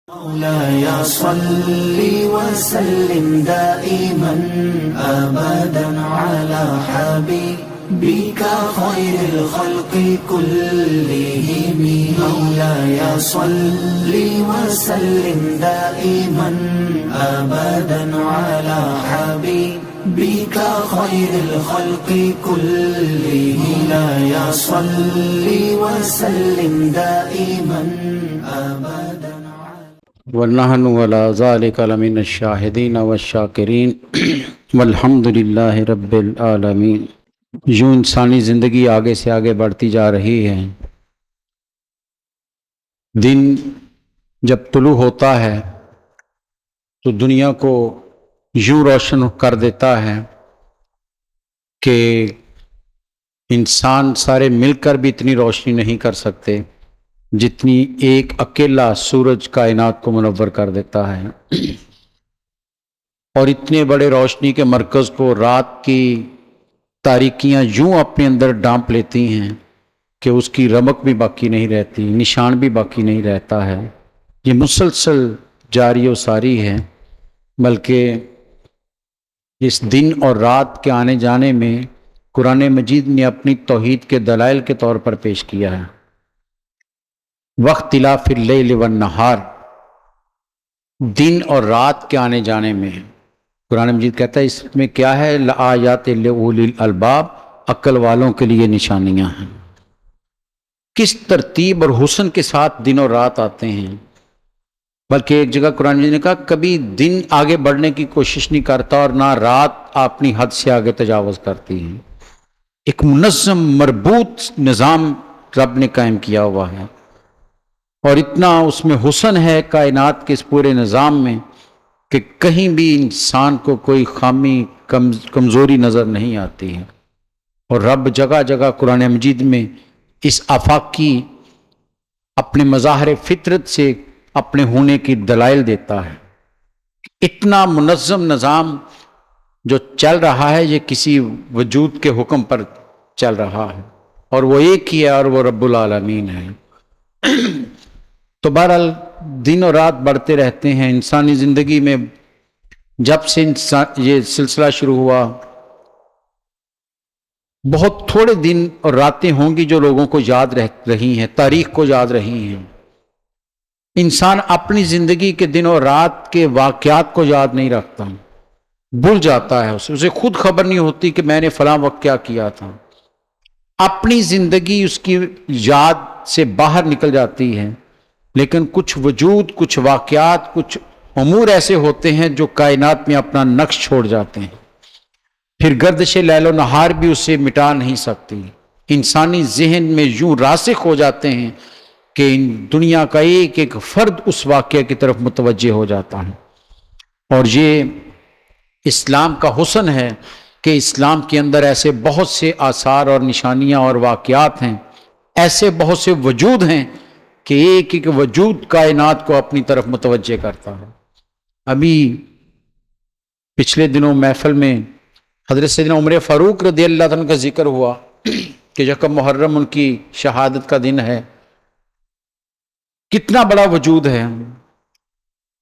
مولاي صل وسلم دائما أبدا على حبيبك خير الخلق كلهم. مولاي صل وسلم دائما أبدا على حبيبك خير الخلق كلهم. مولاي صل وسلم دائما أبدا. وَنَحْنُ عَلَى ذَلِكَ لَمِنَ الشَّاهِدِينَ وَالشَّاكِرِينَ وَالْحَمْدُ لِلَّهِ رَبِّ الْعَالَمِينَ. یوں انسانی زندگی آگے سے آگے بڑھتی جا رہی ہے. دن جب طلوع ہوتا ہے تو دنیا کو یوں روشن کر دیتا ہے کہ انسان سارے مل کر بھی اتنی روشنی نہیں کر سکتے جتنی ایک اکیلا سورج کائنات کو منور کر دیتا ہے. اور اتنے بڑے روشنی کے مرکز کو رات کی تاریکیاں یوں اپنے اندر ڈانپ لیتی ہیں کہ اس کی رمق بھی باقی نہیں رہتی، نشان بھی باقی نہیں رہتا ہے. یہ مسلسل جاری و ساری ہے، بلکہ اس دن اور رات کے آنے جانے میں قرآن مجید نے اپنی توحید کے دلائل کے طور پر پیش کیا ہے. واختلاف اللیل والنہار، دن اور رات کے آنے جانے میں قرآن مجید کہتا ہے اس میں کیا ہے؟ لآیات لأولی الالباب، عقل والوں کے لیے نشانیاں ہیں. کس ترتیب اور حسن کے ساتھ دن اور رات آتے ہیں. بلکہ ایک جگہ قرآن مجید نے کہا کبھی دن آگے بڑھنے کی کوشش نہیں کرتا اور نہ رات اپنی حد سے آگے تجاوز کرتی ہے. ایک منظم مربوط نظام رب نے قائم کیا ہوا ہے، اور اتنا اس میں حسن ہے کائنات کے اس پورے نظام میں کہ کہیں بھی انسان کو کوئی خامی کمزوری نظر نہیں آتی ہے. اور رب جگہ جگہ قرآن مجید میں اس آفاقی اپنے مظاہر فطرت سے اپنے ہونے کی دلائل دیتا ہے. اتنا منظم نظام جو چل رہا ہے یہ کسی وجود کے حکم پر چل رہا ہے، اور وہ ایک ہی ہے اور وہ رب العالمین ہے. تو بہرحال دن اور رات بڑھتے رہتے ہیں. انسانی زندگی میں جب سے یہ سلسلہ شروع ہوا بہت تھوڑے دن اور راتیں ہوں گی جو لوگوں کو یاد رہی ہیں، تاریخ کو یاد رہی ہیں. انسان اپنی زندگی کے دن اور رات کے واقعات کو یاد نہیں رکھتا، بھول جاتا ہے. اسے خود خبر نہیں ہوتی کہ میں نے فلاں وقت کیا کیا تھا. اپنی زندگی اس کی یاد سے باہر نکل جاتی ہے، لیکن کچھ وجود، کچھ واقعات، کچھ امور ایسے ہوتے ہیں جو کائنات میں اپنا نقش چھوڑ جاتے ہیں. پھر گردش لیل و نہار بھی اسے مٹا نہیں سکتی. انسانی ذہن میں یوں راسخ ہو جاتے ہیں کہ دنیا کا ایک ایک فرد اس واقعے کی طرف متوجہ ہو جاتا ہے. اور یہ اسلام کا حسن ہے کہ اسلام کے اندر ایسے بہت سے آثار اور نشانیاں اور واقعات ہیں، ایسے بہت سے وجود ہیں کہ ایک ایک وجود کائنات کو اپنی طرف متوجہ کرتا ہے. ابھی پچھلے دنوں محفل میں حضرت سیدنا عمر فاروق رضی اللہ عنہ کا ذکر ہوا کہ یکم محرم ان کی شہادت کا دن ہے. کتنا بڑا وجود ہے،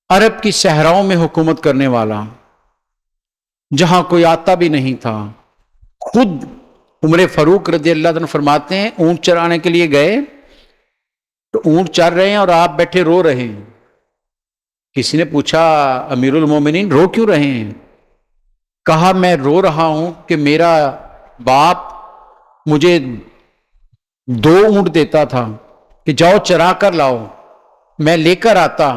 عرب کی صحراؤں میں حکومت کرنے والا، جہاں کوئی آتا بھی نہیں تھا. خود عمر فاروق رضی اللہ عنہ فرماتے ہیں اونٹ چرانے کے لیے گئے تو اونٹ چر رہے ہیں اور آپ بیٹھے رو رہے ہیں. کسی نے پوچھا امیر المومنین رو کیوں رہے ہیں؟ کہا میں رو رہا ہوں کہ میرا باپ مجھے 2 اونٹ دیتا تھا کہ جاؤ چرا کر لاؤ. میں لے کر آتا،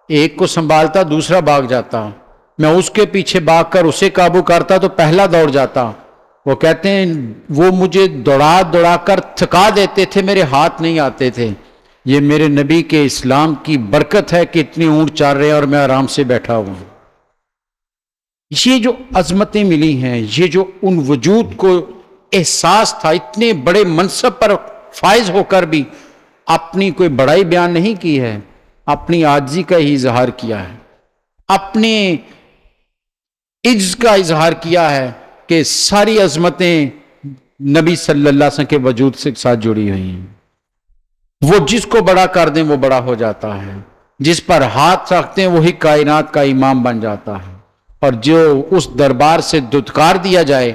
ایک کو سنبھالتا، دوسرا بھاگ جاتا. میں اس کے پیچھے بھاگ کر اسے قابو کرتا تو پہلا دوڑ جاتا. وہ کہتے ہیں وہ مجھے دوڑا دوڑا کر تھکا دیتے تھے، میرے ہاتھ نہیں آتے تھے. یہ میرے نبی کے اسلام کی برکت ہے کہ اتنی اونٹ چار رہے ہیں اور میں آرام سے بیٹھا ہوں. یہ جو عظمتیں ملی ہیں، یہ جو ان وجود کو احساس تھا، اتنے بڑے منصب پر فائز ہو کر بھی اپنی کوئی بڑائی بیان نہیں کی ہے، اپنی عاجزی کا ہی اظہار کیا ہے، اپنے عجز کا اظہار کیا ہے کہ ساری عظمتیں نبی صلی اللہ علیہ وسلم کے وجود سے ساتھ جڑی ہوئی ہیں. وہ جس کو بڑا کر دیں وہ بڑا ہو جاتا ہے. جس پر ہاتھ رکھتے ہیں وہی کائنات کا امام بن جاتا ہے، اور جو اس دربار سے دھتکار دیا جائے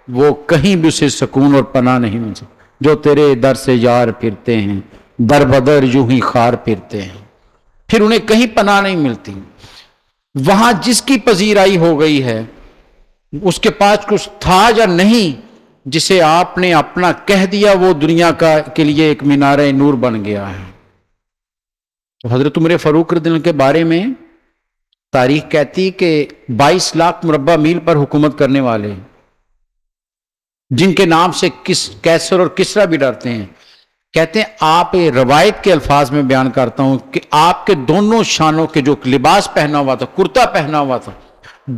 وہ کہیں بھی اسے سکون اور پناہ نہیں مل سکتا۔ جو تیرے در سے یار پھرتے ہیں، در بدر یوں ہی خار پھرتے ہیں، پھر انہیں کہیں پناہ نہیں ملتی۔ وہاں جس کی پذیرائی ہو گئی ہے، اس کے پاس کچھ تھا یا نہیں، جسے آپ نے اپنا کہہ دیا وہ دنیا کے لیے ایک مینارہ نور بن گیا ہے۔ تو حضرت عمر فاروق رضی اللہ عنہ کے بارے میں تاریخ کہتی کہ 22 لاکھ مربع میل پر حکومت کرنے والے، جن کے نام سے کیسر اور کسرا بھی ڈرتے ہیں، کہتے ہیں آپ روایت کے الفاظ میں بیان کرتا ہوں کہ آپ کے دونوں شانوں کے جو لباس پہنا ہوا تھا، کرتا پہنا ہوا تھا،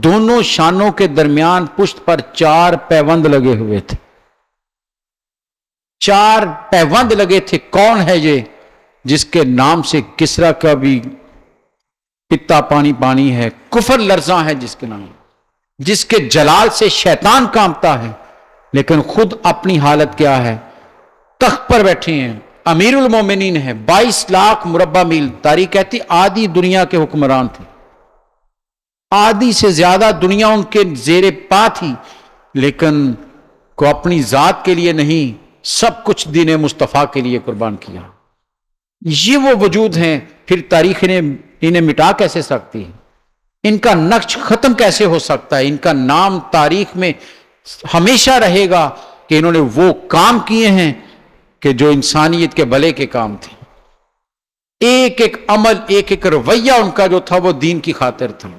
دونوں شانوں کے درمیان پشت پر 4 پیوند لگے ہوئے تھے۔ 4 پیوند لگے تھے۔ کون ہے یہ جس کے نام سے کسرا کا بھی پتا پانی پانی ہے، کفر لرزاں ہے جس کے نام، جس کے جلال سے شیطان کانپتا ہے، لیکن خود اپنی حالت کیا ہے؟ تخت پر بیٹھے ہیں، امیر المومنین ہے، 22 لاکھ مربع میل۔ تاریخ کہتی آدھی دنیا کے حکمران تھے، آدھی سے زیادہ دنیا ان کے زیر پا تھی، لیکن کو اپنی ذات کے لیے نہیں، سب کچھ دین مصطفیٰ کے لیے قربان کیا۔ یہ وہ وجود ہیں، پھر تاریخ نے انہیں مٹا کیسے سکتی ہے؟ ان کا نقش ختم کیسے ہو سکتا ہے؟ ان کا نام تاریخ میں ہمیشہ رہے گا کہ انہوں نے وہ کام کیے ہیں کہ جو انسانیت کے بھلے کے کام تھے۔ ایک ایک عمل، ایک ایک رویہ ان کا جو تھا وہ دین کی خاطر تھا،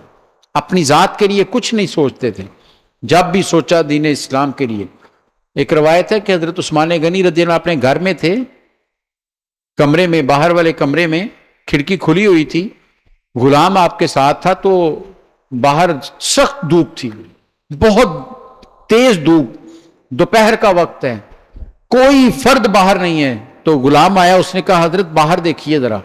اپنی ذات کے لیے کچھ نہیں سوچتے تھے، جب بھی سوچا دین اسلام کے لیے۔ ایک روایت ہے کہ حضرت عثمان غنی رضی اللہ عنہ اپنے گھر میں تھے، کمرے میں، باہر والے کمرے میں کھڑکی کھلی ہوئی تھی، غلام آپ کے ساتھ تھا، تو باہر سخت دھوپ تھی، بہت تیز دھوپ، دوپہر کا وقت ہے، کوئی فرد باہر نہیں ہے۔ تو غلام آیا، اس نے کہا حضرت باہر دیکھیے ذرا۔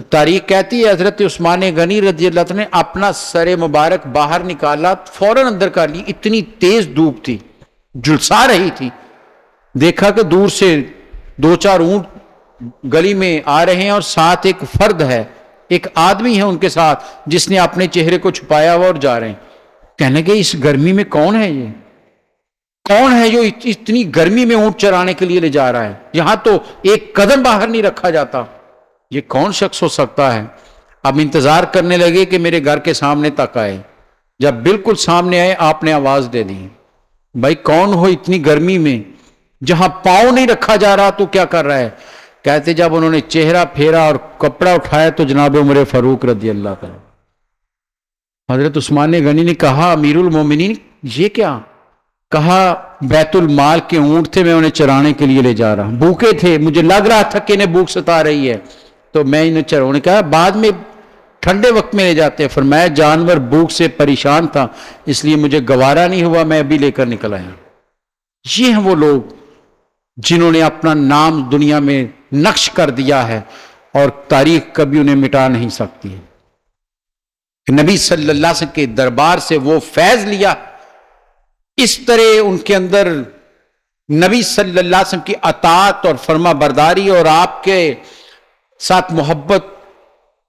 تاریخ کہتی ہے حضرت عثمان غنی رضی اللہ عنہ نے اپنا سر مبارک باہر نکالا، فوراً اندر کر لی، اتنی تیز دھوپ تھی، جھلسا رہی تھی۔ دیکھا کہ دور سے 2-4 اونٹ گلی میں آ رہے ہیں اور ساتھ ایک فرد ہے، ایک آدمی ہے ان کے ساتھ، جس نے اپنے چہرے کو چھپایا ہوا اور جا رہے ہیں۔ کہنے کہ اس گرمی میں کون ہے یہ؟ کون ہے جو اتنی گرمی میں اونٹ چرانے کے لیے لے جا رہا ہے؟ یہاں تو ایک قدم باہر نہیں رکھا جاتا، یہ کون شخص ہو سکتا ہے؟ اب انتظار کرنے لگے کہ میرے گھر کے سامنے تک آئے۔ جب بالکل سامنے آئے آپ نے آواز دے دی، بھائی کون ہو اتنی گرمی میں؟ جہاں پاؤں نہیں رکھا جا رہا تو کیا کر رہا ہے؟ کہتے جب انہوں نے چہرہ پھیرا اور کپڑا اٹھایا تو جناب عمر فاروق رضی اللہ تعالی۔ حضرت عثمان غنی نے کہا امیر المومنین یہ کیا؟ کہا بیت المال کے اونٹ تھے، میں انہیں چرانے کے لیے لے جا رہا ہوں، بھوکے تھے، مجھے لگ رہا تھا کہ انہیں بھوک ستا رہی ہے تو میں انہیں چراؤں۔ نے کہا بعد میں ٹھنڈے وقت میں لے جاتے ہیں۔ فرمایا جانور بھوک سے پریشان تھا، اس لیے مجھے گوارا نہیں ہوا، میں ابھی لے کر نکل آیا۔ یہ ہیں وہ لوگ جنہوں نے اپنا نام دنیا میں نقش کر دیا ہے اور تاریخ کبھی انہیں مٹا نہیں سکتی۔ نبی صلی اللہ علیہ وسلم کے دربار سے وہ فیض لیا، اس طرح ان کے اندر نبی صلی اللہ علیہ وسلم کی اطاعت اور فرما برداری اور آپ کے ساتھ محبت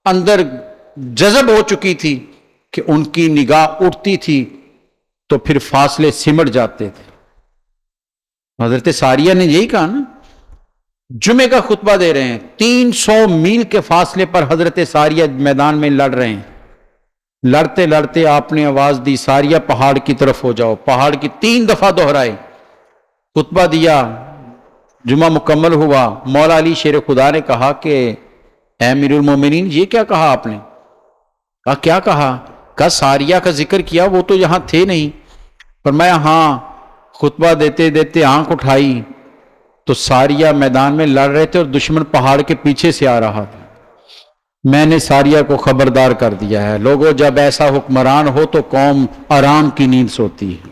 اندر جذب ہو چکی تھی کہ ان کی نگاہ اٹھتی تھی تو پھر فاصلے سمٹ جاتے تھے۔ حضرت ساریہ نے یہی کہا نا، جمعے کا خطبہ دے رہے ہیں، 300 میل کے فاصلے پر حضرت ساریہ میدان میں لڑ رہے ہیں، لڑتے لڑتے آپ نے آواز دی ساریہ پہاڑ کی طرف ہو جاؤ، پہاڑ کی 3 دفعہ دہرائے، خطبہ دیا، جمعہ مکمل ہوا۔ مولا علی شیر خدا نے کہا کہ اے امیر المومنین یہ کیا کہا آپ نے؟ کہا کیا کہا؟ کہا ساریہ کا ذکر کیا، وہ تو یہاں تھے نہیں۔ فرمایا ہاں۔ خطبہ دیتے دیتے آنکھ اٹھائی تو ساریہ میدان میں لڑ رہے تھے اور دشمن پہاڑ کے پیچھے سے آ رہا تھا۔ میں نے ساریہ کو خبردار کر دیا ہے، لوگوں جب ایسا حکمران ہو تو قوم آرام کی نیند سوتی ہے۔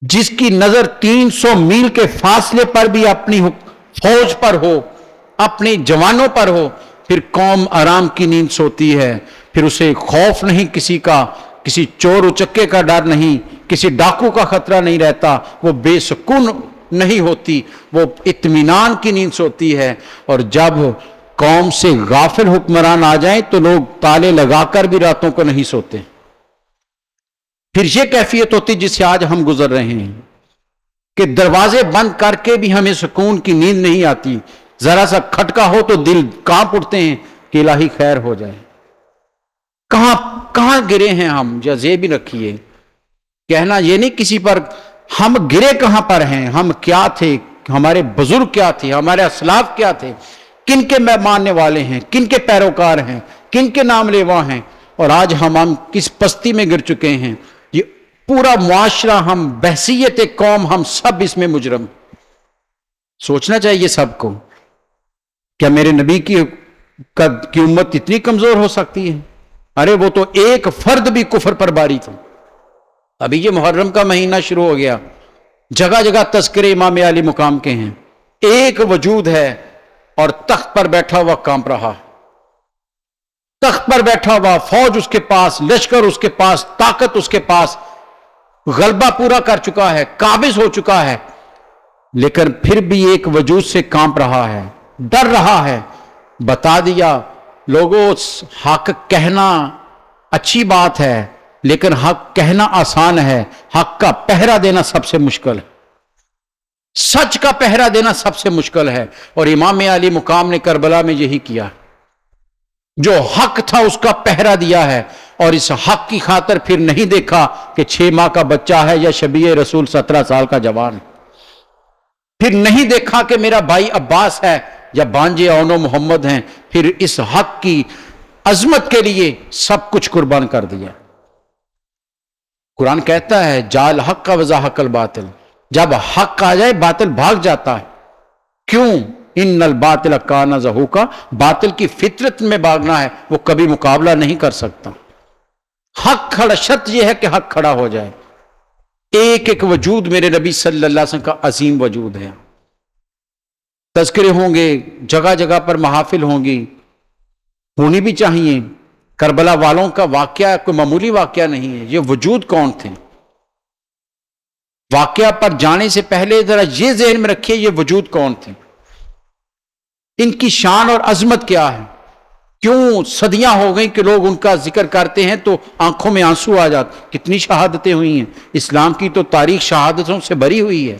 جس کی نظر 300 میل کے فاصلے پر بھی اپنی فوج پر ہو، اپنے جوانوں پر ہو، پھر قوم آرام کی نیند سوتی ہے، پھر اسے خوف نہیں کسی کا، کسی چور اچکے کا ڈر نہیں، کسی ڈاکو کا خطرہ نہیں رہتا، وہ بے سکون نہیں ہوتی، وہ اطمینان کی نیند سوتی ہے۔ اور جب قوم سے غافل حکمران آ جائیں تو لوگ تالے لگا کر بھی راتوں کو نہیں سوتے. پھر یہ کیفیت ہوتی جس سے آج ہم گزر رہے ہیں کہ دروازے بند کر کے بھی ہمیں سکون کی نیند نہیں آتی. ذرا سا کھٹکا ہو تو دل کانپ اٹھتے ہیں کہ الہی خیر ہو جائے. کہاں گرے ہیں ہم؟ جزے بھی رکھیے. کہنا یہ نہیں کسی پر ہم گرے کہاں پر ہیں، ہم کیا تھے، ہمارے بزرگ کیا تھے، ہمارے اسلاف کیا تھے، کن کے ماننے والے ہیں، کن کے پیروکار ہیں، کن کے نام لیوا ہیں، اور آج ہم کس پستی میں گر چکے ہیں. یہ پورا معاشرہ، ہم بحثیت قوم، ہم سب اس میں مجرم. سوچنا چاہیے سب کو، کیا میرے نبی کی امت اتنی کمزور ہو سکتی ہے؟ ارے وہ تو ایک فرد بھی کفر پر باری تھا. ابھی یہ محرم کا مہینہ شروع ہو گیا، جگہ جگہ تذکرے امام علی مقام کے ہیں. ایک وجود ہے اور تخت پر بیٹھا ہوا کانپ رہا، تخت پر بیٹھا ہوا، فوج اس کے پاس، لشکر اس کے پاس، طاقت اس کے پاس، غلبہ پورا کر چکا ہے، قابض ہو چکا ہے، لیکن پھر بھی ایک وجود سے کانپ رہا ہے، ڈر رہا ہے. بتا دیا لوگوں، حق کہنا اچھی بات ہے لیکن حق کہنا آسان ہے، حق کا پہرا دینا سب سے مشکل ہے، سچ کا پہرا دینا سب سے مشکل ہے. اور امام علی مقام نے کربلا میں یہی کیا، جو حق تھا اس کا پہرا دیا ہے، اور اس حق کی خاطر پھر نہیں دیکھا کہ 6 ماہ کا بچہ ہے یا شبیہ رسول 17 سال کا جوان ہے. پھر نہیں دیکھا کہ میرا بھائی عباس ہے یا بانجے اونو محمد ہیں. پھر اس حق کی عظمت کے لیے سب کچھ قربان کر دیا. قرآن کہتا ہے جال حق کا وضاحق الباطل، جب حق آ جائے باطل بھاگ جاتا ہے. کیوں؟ ان الباطل کان زہوقا، باطل کی فطرت میں بھاگنا ہے، وہ کبھی مقابلہ نہیں کر سکتا. حق کھڑا، شرط یہ ہے کہ حق کھڑا ہو جائے. ایک ایک وجود میرے نبی صلی اللہ علیہ وسلم کا عظیم وجود ہے. تذکرے ہوں گے، جگہ جگہ پر محافل ہوں گی، ہونی بھی چاہیے. کربلا والوں کا واقعہ کوئی معمولی واقعہ نہیں ہے. یہ وجود کون تھے؟ واقعہ پر جانے سے پہلے ذرا یہ ذہن میں رکھیے یہ وجود کون تھے، ان کی شان اور عظمت کیا ہے. کیوں صدیاں ہو گئی کہ لوگ ان کا ذکر کرتے ہیں تو آنکھوں میں آنسو آ جاتے. کتنی شہادتیں ہوئی ہیں، اسلام کی تو تاریخ شہادتوں سے بھری ہوئی ہے،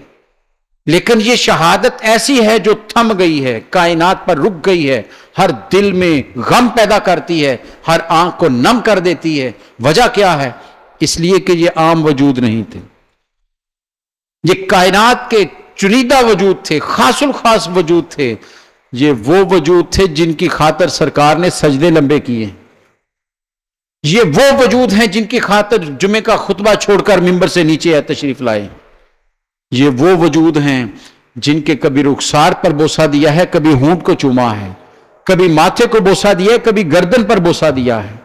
لیکن یہ شہادت ایسی ہے جو تھم گئی ہے، کائنات پر رک گئی ہے، ہر دل میں غم پیدا کرتی ہے، ہر آنکھ کو نم کر دیتی ہے. وجہ کیا ہے؟ اس لیے کہ یہ عام وجود نہیں تھے، یہ کائنات کے چنیدہ وجود تھے، خاص الخاص وجود تھے. یہ وہ وجود تھے جن کی خاطر سرکار نے سجدے لمبے کیے. یہ وہ وجود ہیں جن کی خاطر جمعے کا خطبہ چھوڑ کر ممبر سے نیچے تشریف لائے. یہ وہ وجود ہیں جن کے کبھی رخسار پر بوسہ دیا ہے، کبھی ہونٹ کو چوما ہے، کبھی ماتھے کو بوسہ دیا ہے، کبھی گردن پر بوسہ دیا ہے.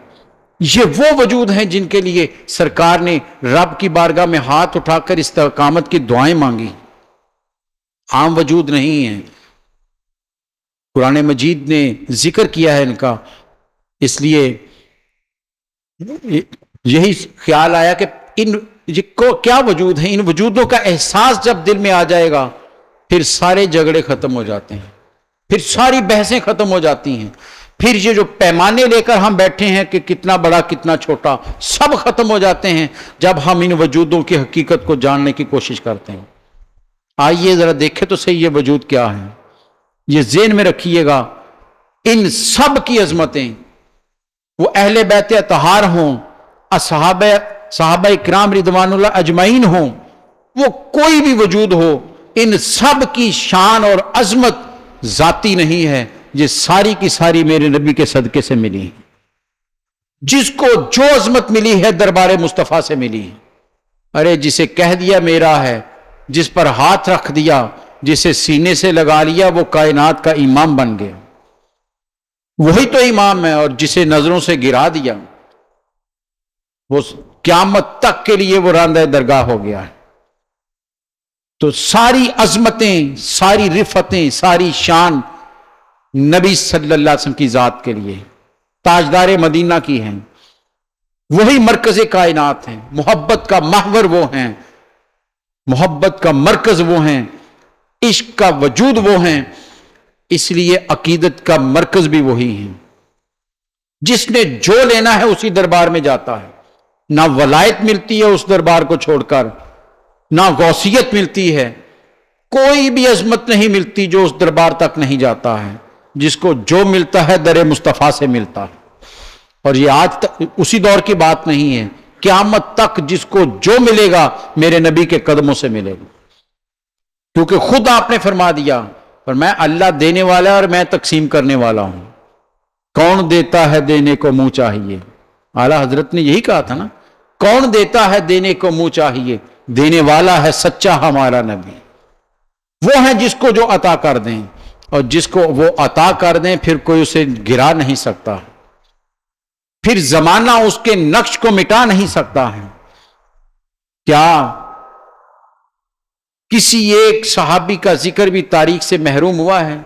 یہ وہ وجود ہیں جن کے لیے سرکار نے رب کی بارگاہ میں ہاتھ اٹھا کر استقامت کی دعائیں مانگی. عام وجود نہیں ہیں. قرآن مجید نے ذکر کیا ہے ان کا، اس لیے یہی خیال آیا کہ ان کو کیا وجود ہیں. ان وجودوں کا احساس جب دل میں آ جائے گا پھر سارے جھگڑے ختم ہو جاتے ہیں، پھر ساری بحثیں ختم ہو جاتی ہیں. پھر یہ جو پیمانے لے کر ہم بیٹھے ہیں کہ کتنا بڑا کتنا چھوٹا، سب ختم ہو جاتے ہیں جب ہم ان وجودوں کی حقیقت کو جاننے کی کوشش کرتے ہیں. آئیے ذرا دیکھیں تو صحیح یہ وجود کیا ہے. یہ ذہن میں رکھیے گا، ان سب کی عظمتیں، وہ اہل بیت اطہار ہوں، صحابہ کرام رضوان اللہ اجمعین ہوں، وہ کوئی بھی وجود ہو، ان سب کی شان اور عظمت ذاتی نہیں ہے. یہ ساری کی ساری میرے نبی کے صدقے سے ملی. جس کو جو عظمت ملی ہے دربار مصطفیٰ سے ملی. ارے جسے کہہ دیا میرا ہے، جس پر ہاتھ رکھ دیا، جسے سینے سے لگا لیا، وہ کائنات کا امام بن گیا. وہی تو امام ہے. اور جسے نظروں سے گرا دیا وہ قیامت تک کے لیے وہ راندہ درگاہ ہو گیا ہے. تو ساری عظمتیں، ساری رفتیں، ساری شان نبی صلی اللہ علیہ وسلم کی ذات کے لیے، تاجدار مدینہ کی ہیں. وہی مرکز کائنات ہیں، محبت کا محور وہ ہیں، محبت کا مرکز وہ ہیں، عشق کا وجود وہ ہیں. اس لیے عقیدت کا مرکز بھی وہی ہے. جس نے جو لینا ہے اسی دربار میں جاتا ہے. نہ ولایت ملتی ہے اس دربار کو چھوڑ کر، نہ غوثیت ملتی ہے، کوئی بھی عظمت نہیں ملتی جو اس دربار تک نہیں جاتا ہے. جس کو جو ملتا ہے در مصطفیٰ سے ملتا ہے. اور یہ آج تک اسی دور کی بات نہیں ہے، قیامت تک جس کو جو ملے گا میرے نبی کے قدموں سے ملے گا. کیونکہ خود آپ نے فرما دیا، پر میں اللہ دینے والا اور میں تقسیم کرنے والا ہوں. کون دیتا ہے دینے کو منہ چاہیے. اعلیٰ حضرت نے یہی کہا تھا نا، کون دیتا ہے دینے کو منہ چاہیے، دینے والا ہے سچا ہمارا نبی. وہ ہے جس کو جو عطا کر دیں، اور جس کو وہ عطا کر دیں پھر کوئی اسے گرا نہیں سکتا، پھر زمانہ اس کے نقش کو مٹا نہیں سکتا ہے. کیا کسی ایک صحابی کا ذکر بھی تاریخ سے محروم ہوا ہے؟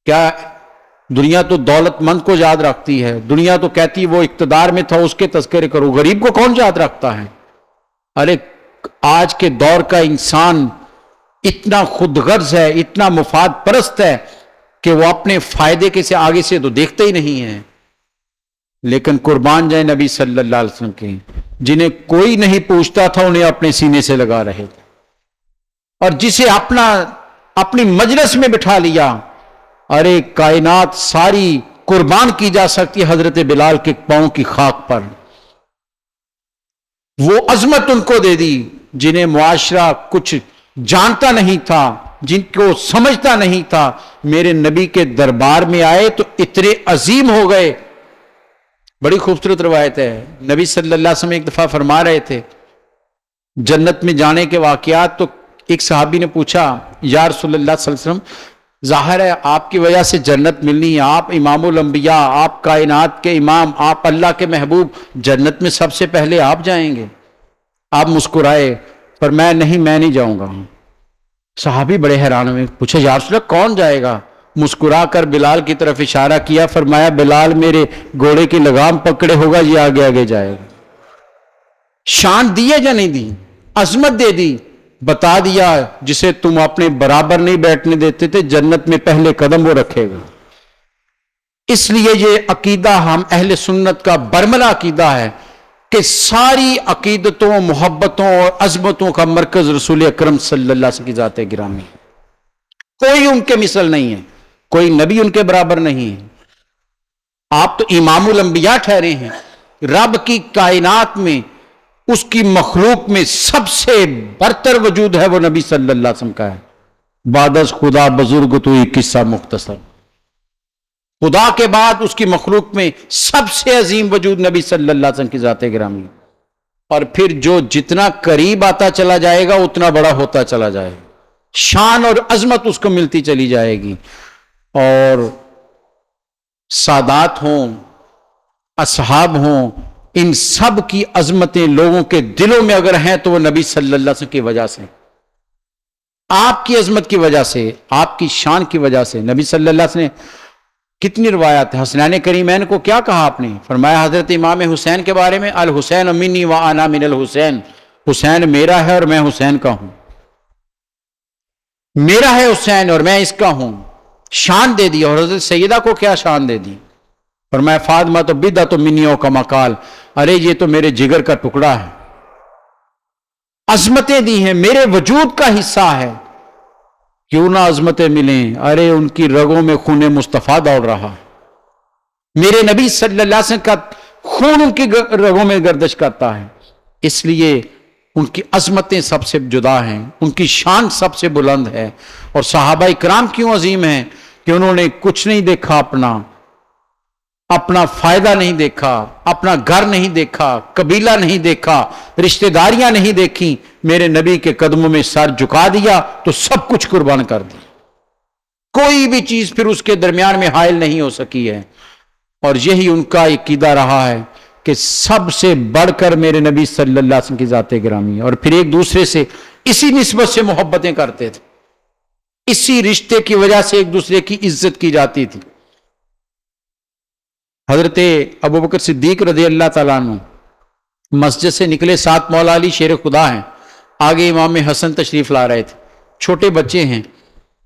کیا دنیا تو دولت مند کو یاد رکھتی ہے، دنیا تو کہتی وہ اقتدار میں تھا اس کے تذکرے کرو، غریب کو کون یاد رکھتا ہے؟ ارے آج کے دور کا انسان اتنا خود غرض ہے، اتنا مفاد پرست ہے کہ وہ اپنے فائدے کے سے آگے سے تو دیکھتے ہی نہیں ہے. لیکن قربان جائیں نبی صلی اللہ علیہ وسلم کے، جنہیں کوئی نہیں پوچھتا تھا انہیں اپنے سینے سے لگا رہے تھے، اور جسے اپنی مجلس میں بٹھا لیا. ارے کائنات ساری قربان کی جا سکتی حضرت بلال کے پاؤں کی خاک پر. وہ عظمت ان کو دے دی جنہیں معاشرہ کچھ جانتا نہیں تھا، جن کو سمجھتا نہیں تھا. میرے نبی کے دربار میں آئے تو اتنے عظیم ہو گئے. بڑی خوبصورت روایت ہے، نبی صلی اللہ علیہ وسلم ایک دفعہ فرما رہے تھے جنت میں جانے کے واقعات. تو ایک صحابی نے پوچھا یا رسول اللہ صلی اللہ علیہ وسلم، ظاہر ہے آپ کی وجہ سے جنت ملنی ہے، آپ امام الانبیاء، آپ کائنات کے امام، آپ اللہ کے محبوب، جنت میں سب سے پہلے آپ جائیں گے. آپ مسکرائے، پر میں نہیں جاؤں گا. صحابی بڑے حیران ہوئے، پوچھا یا رسول اللہ کون جائے گا؟ مسکرا کر بلال کی طرف اشارہ کیا، فرمایا بلال میرے گھوڑے کی لگام پکڑے ہوگا، یہ آگے آگے جائے گا. شان دی ہے یا نہیں دی؟ عظمت دے دی، بتا دیا جسے تم اپنے برابر نہیں بیٹھنے دیتے تھے جنت میں پہلے قدم وہ رکھے گا. اس لیے یہ عقیدہ ہم اہل سنت کا برملا عقیدہ ہے کہ ساری عقیدتوں، محبتوں اور عظمتوں کا مرکز رسول اکرم صلی اللہ علیہ وسلم کی ذات گرامی. کوئی ان کے مثل نہیں ہے، کوئی نبی ان کے برابر نہیں ہے. آپ تو امام الانبیاء ٹھہرے ہیں. رب کی کائنات میں، اس کی مخلوق میں سب سے برتر وجود ہے وہ نبی صلی اللہ علیہ وسلم کا ہے. بعد از خدا بزرگ تو ایک قصہ مختصر. خدا کے بعد اس کی مخلوق میں سب سے عظیم وجود نبی صلی اللہ علیہ وسلم کی ذات گرامی. اور پھر جو جتنا قریب آتا چلا جائے گا اتنا بڑا ہوتا چلا جائے گا، شان اور عظمت اس کو ملتی چلی جائے گی. اور سادات ہوں، اصحاب ہوں، ان سب کی عظمتیں لوگوں کے دلوں میں اگر ہیں تو وہ نبی صلی اللہ علیہ وسلم کی وجہ سے، آپ کی عظمت کی وجہ سے، آپ کی شان کی وجہ سے. نبی صلی اللہ علیہ وسلم نے کتنی روایات ہیں. حسنین کریمین کو کیا کہا آپ نے؟ فرمایا حضرت امام حسین کے بارے میں، الحسین منی وانا من الحسین، حسین میرا ہے اور میں حسین کا ہوں. میرا ہے حسین اور میں اس کا ہوں. شان دے دی. اور حضرت سیدہ کو کیا شان دے دی؟ فرمایا فاطمہ تو بدعۃ منی او کما قال، ارے یہ تو میرے جگر کا ٹکڑا ہے. عظمتیں دی ہیں، میرے وجود کا حصہ ہے. کیوں نہ عظمتیں ملیں؟ ارے ان کی رگوں میں خون مصطفیٰ دوڑ رہا. میرے نبی صلی اللہ علیہ وسلم کا خون ان کی رگوں میں گردش کرتا ہے. اس لیے ان کی عظمتیں سب سے جدا ہیں، ان کی شان سب سے بلند ہے. اور صحابہ کرام کیوں عظیم ہیں؟ کہ انہوں نے کچھ نہیں دیکھا، اپنا فائدہ نہیں دیکھا، اپنا گھر نہیں دیکھا، قبیلہ نہیں دیکھا، رشتہ داریاں نہیں دیکھی. میرے نبی کے قدموں میں سر جھکا دیا تو سب کچھ قربان کر دیا. کوئی بھی چیز پھر اس کے درمیان میں حائل نہیں ہو سکی ہے. اور یہی ان کا عقیدہ رہا ہے کہ سب سے بڑھ کر میرے نبی صلی اللہ علیہ وسلم کی ذات گرامی. اور پھر ایک دوسرے سے اسی نسبت سے محبتیں کرتے تھے، اسی رشتے کی وجہ سے ایک دوسرے کی عزت کی جاتی تھی. حضرت ابوبکر صدیق رضی اللہ تعالیٰ عنہ مسجد سے نکلے، ساتھ مولا علی شیر خدا ہیں، آگے امام حسن تشریف لا رہے تھے. چھوٹے بچے ہیں،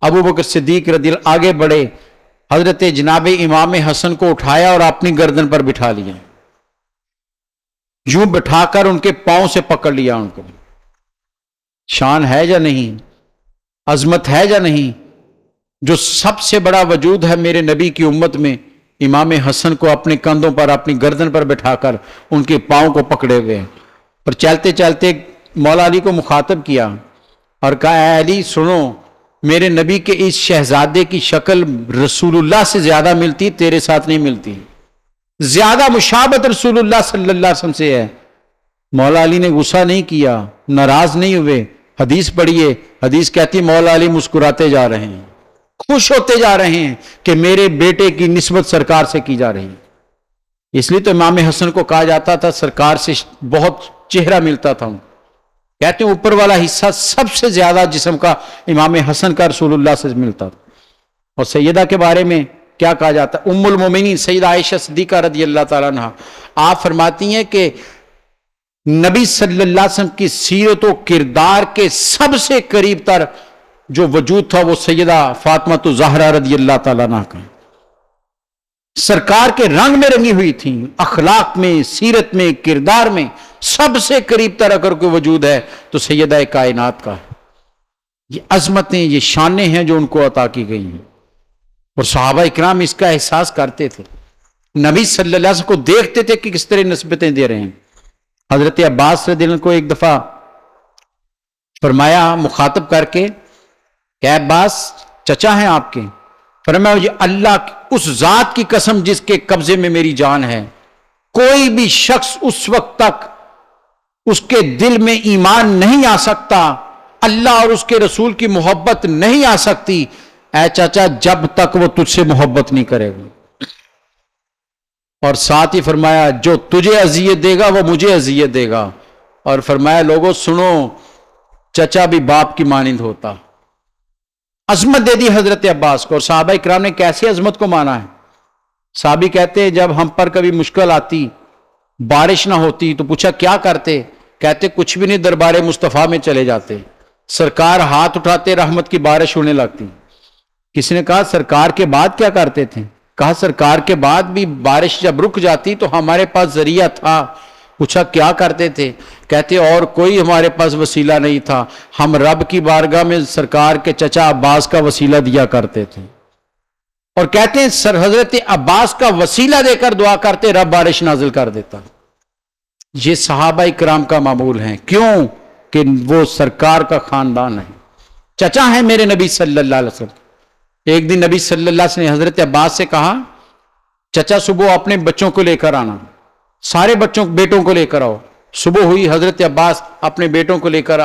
ابو بکر صدیق رضی اللہ آگے بڑھے، حضرت جناب امام حسن کو اٹھایا اور اپنی گردن پر بٹھا لیا، یوں بٹھا کر ان کے پاؤں سے پکڑ لیا ان کو۔ شان ہے یا نہیں، عظمت ہے یا نہیں؟ جو سب سے بڑا وجود ہے میرے نبی کی امت میں، امام حسن کو اپنے کندھوں پر اپنی گردن پر بٹھا کر ان کے پاؤں کو پکڑے ہوئے، اور چلتے چلتے مولا علی کو مخاطب کیا اور کہا اے علی سنو، میرے نبی کے اس شہزادے کی شکل رسول اللہ سے زیادہ ملتی، تیرے ساتھ نہیں ملتی، زیادہ مشابہت رسول اللہ صلی اللہ علیہ وسلم سے ہے۔ مولا علی نے غصہ نہیں کیا، ناراض نہیں ہوئے۔ حدیث پڑھیے، حدیث کہتی مولا علی مسکراتے جا رہے ہیں، خوش ہوتے جا رہے ہیں کہ میرے بیٹے کی نسبت سرکار سے کی جا رہی ہے۔ اس لیے تو امام حسن کو کہا جاتا تھا سرکار سے بہت چہرہ ملتا تھا، کہتے ہیں اوپر والا حصہ سب سے زیادہ جسم کا امام حسن کا رسول اللہ سے ملتا تھا۔ اور سیدہ کے بارے میں کیا کہا جاتا ہے؟ ام المومنین سیدہ عائشہ صدیقہ رضی اللہ تعالیٰ عنہ، آپ فرماتی ہیں کہ نبی صلی اللہ علیہ وسلم کی سیرت و کردار کے سب سے قریب تر جو وجود تھا وہ سیدہ فاطمہ الزہرا رضی اللہ تعالیٰ عنہ کا، سرکار کے رنگ میں رنگی ہوئی تھیں، اخلاق میں، سیرت میں، کردار میں سب سے قریب تر اگر کوئی وجود ہے تو سیدہ کائنات کا ہے۔ یہ عظمتیں، یہ شانیں ہیں جو ان کو عطا کی گئی ہیں، اور صحابہ اکرام اس کا احساس کرتے تھے، نبی صلی اللہ علیہ وسلم کو دیکھتے تھے کہ کس طرح نسبتیں دے رہے ہیں۔ حضرت عباس رضی اللہ عنہ کو ایک دفعہ فرمایا مخاطب کر کے کہ عباس چچا ہیں آپ کے، فرمایا مجھے اللہ اس ذات کی قسم جس کے قبضے میں میری جان ہے، کوئی بھی شخص اس وقت تک اس کے دل میں ایمان نہیں آ سکتا، اللہ اور اس کے رسول کی محبت نہیں آ سکتی اے چچا جب تک وہ تجھ سے محبت نہیں کرے گا۔ اور ساتھ ہی فرمایا جو تجھے اذیت دے گا وہ مجھے اذیت دے گا، اور فرمایا لوگوں سنو چچا بھی باپ کی مانند ہوتا۔ عظمت دے دی حضرت عباس کو، اور صحابہ اکرام نے کیسے عظمت کو مانا ہے؟ صحابی کہتے جب ہم پر کبھی مشکل آتی، بارش نہ ہوتی تو پوچھا کیا کرتے؟ کہتے کچھ بھی نہیں، دربار مصطفیٰ میں چلے جاتے، سرکار ہاتھ اٹھاتے رحمت کی بارش ہونے لگتی۔ کسی نے کہا سرکار کے بعد کیا کرتے تھے؟ کہا سرکار کے بعد بھی بارش جب رک جاتی تو ہمارے پاس ذریعہ تھا۔ پوچھا کیا کرتے تھے؟ کہتے اور کوئی ہمارے پاس وسیلہ نہیں تھا، ہم رب کی بارگاہ میں سرکار کے چچا عباس کا وسیلہ دیا کرتے تھے، اور کہتے ہیں سر حضرت عباس کا وسیلہ دے کر دعا کرتے رب بارش نازل کر دیتا۔ یہ صحابہ اکرام کا معمول ہے، کیوں کہ وہ سرکار کا خاندان ہے، چچا ہیں میرے نبی صلی اللہ علیہ وسلم۔ ایک دن نبی صلی اللہ علیہ وسلم نے حضرت عباس سے کہا چچا صبح اپنے بچوں کو لے کر آنا، سارے بیٹوں کو لے کر آؤ۔ صبح ہوئی، حضرت عباس اپنے بیٹوں کو لے کر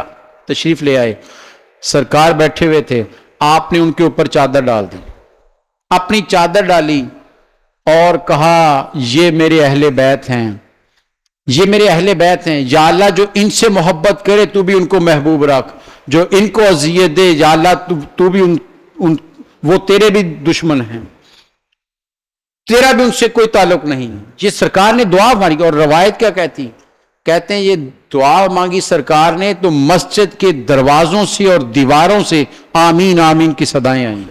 تشریف لے آئے، سرکار بیٹھے ہوئے تھے، آپ نے ان کے اوپر چادر ڈال دی، اپنی چادر ڈالی اور کہا یہ میرے اہل بیت ہیں، یہ میرے اہل بیت ہیں، یا اللہ جو ان سے محبت کرے تو بھی ان کو محبوب رکھ، جو ان کو اذیت دے یا اللہ تو بھی وہ تیرے بھی دشمن ہیں، تیرا بھی ان سے کوئی تعلق نہیں۔ یہ سرکار نے دعا مانگی، اور روایت کیا کہتی؟ کہتے ہیں یہ دعا مانگی سرکار نے تو مسجد کے دروازوں سے اور دیواروں سے آمین آمین کی صدائیں آئیں۔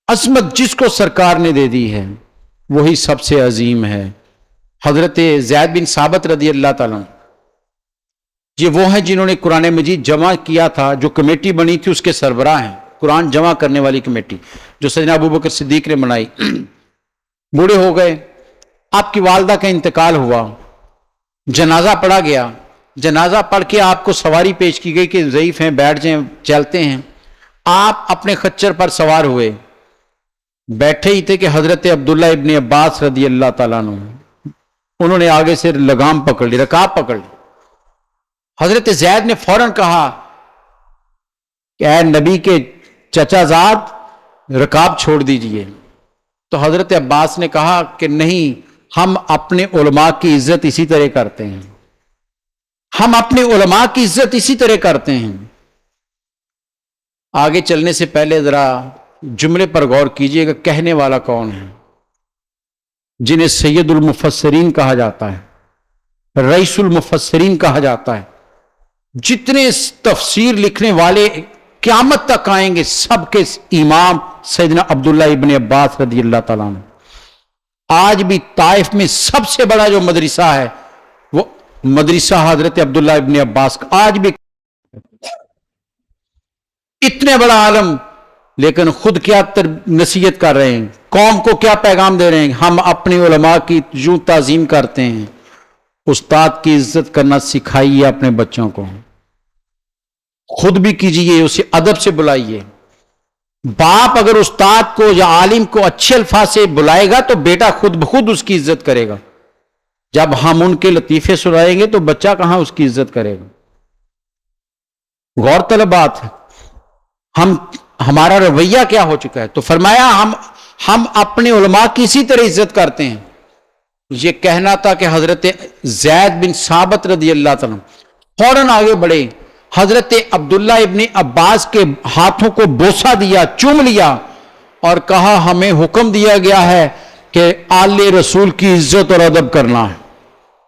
عظمت جس کو سرکار نے دے دی ہے وہی سب سے عظیم ہے۔ حضرت زید بن ثابت رضی اللہ تعالیٰ یہ وہ ہیں جنہوں نے قرآن مجید جمع کیا تھا، جو کمیٹی بنی تھی اس کے سربراہ ہیں، قرآن جمع کرنے والی کمیٹی جو سیدنا ابو بکر صدیق نے بنائی۔ بوڑھے ہو گئے، آپ کی والدہ کا انتقال ہوا، جنازہ پڑھا گیا، جنازہ پڑھ کے آپ کو سواری پیش کی گئی کہ ضعیف ہیں بیٹھ جائیں، چلتے ہیں۔ آپ اپنے خچر پر سوار ہوئے، بیٹھے ہی تھے کہ حضرت عبداللہ ابن عباس رضی اللہ تعالیٰ عنہ انہوں نے آگے سے لگام پکڑ لی، رکاب پکڑ لی۔ حضرت زید نے فوراً کہا کہ اے نبی کے چچا زاد رکاب چھوڑ دیجئے۔ تو حضرت عباس نے کہا کہ نہیں، ہم اپنے علماء کی عزت اسی طرح کرتے ہیں، ہم اپنے علماء کی عزت اسی طرح کرتے ہیں۔ آگے چلنے سے پہلے ذرا جملے پر غور کیجئے گا، کہنے والا کون ہے؟ جنہیں سید المفسرین کہا جاتا ہے، رئیس المفسرین کہا جاتا ہے، جتنے تفسیر لکھنے والے قیامت تک آئیں گے سب کے امام سیدنا عبداللہ ابن عباس رضی اللہ تعالیٰ عنہ۔ آج بھی طائف میں سب سے بڑا جو مدرسہ ہے وہ مدرسہ حضرت عبداللہ ابن عباس کا، آج بھی اتنے بڑا عالم، لیکن خود کیا نصیحت کر رہے ہیں، قوم کو کیا پیغام دے رہے ہیں؟ ہم اپنی علماء کی یوں تعظیم کرتے ہیں۔ استاد کی عزت کرنا سکھائیے اپنے بچوں کو، خود بھی کیجئے، اسے ادب سے بلائیے۔ باپ اگر استاد کو یا عالم کو اچھے الفاظ سے بلائے گا تو بیٹا خود بخود اس کی عزت کرے گا۔ جب ہم ان کے لطیفے سنائیں گے تو بچہ کہاں اس کی عزت کرے گا؟ غور طلب بات ہے، ہمارا رویہ کیا ہو چکا ہے؟ تو فرمایا ہم اپنے علماء کی اسی طرح عزت کرتے ہیں۔ یہ کہنا تھا کہ حضرت زید بن ثابت رضی اللہ تعالیٰ فوراً آگے بڑھے، حضرت عبداللہ ابن عباس کے ہاتھوں کو بوسہ دیا، چوم لیا اور کہا ہمیں حکم دیا گیا ہے کہ آل رسول کی عزت اور ادب کرنا ہے،